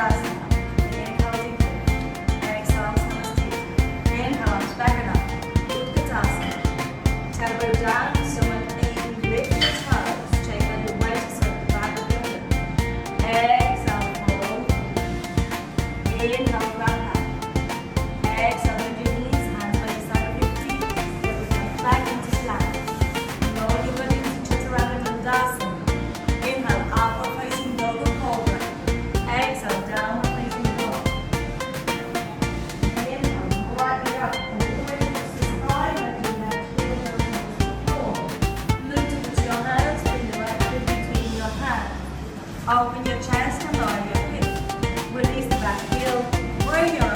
Uttanasana. Inhale deeply. Exhale, Namaste. Inhale, arms back and up. Uttanasana. Elbow down, stomach in. Lift your toes. Take a little weight to set the back of your hip. Exhale, fold. Inhale, back up. Exhale, bend your knees. Hands by the side of your feet. Everything back into plank. Lower your body to Chaturanga Dandasana. Inhale, upward facing yoga cobra. Exhale, downward facing dog. Inhale, right leg up. All the way across the sky. Let your left heel go towards the floor. Look towards your hands. Bring the right foot between your hands. Open your chest and lower your hips. Release the back heel. Bring your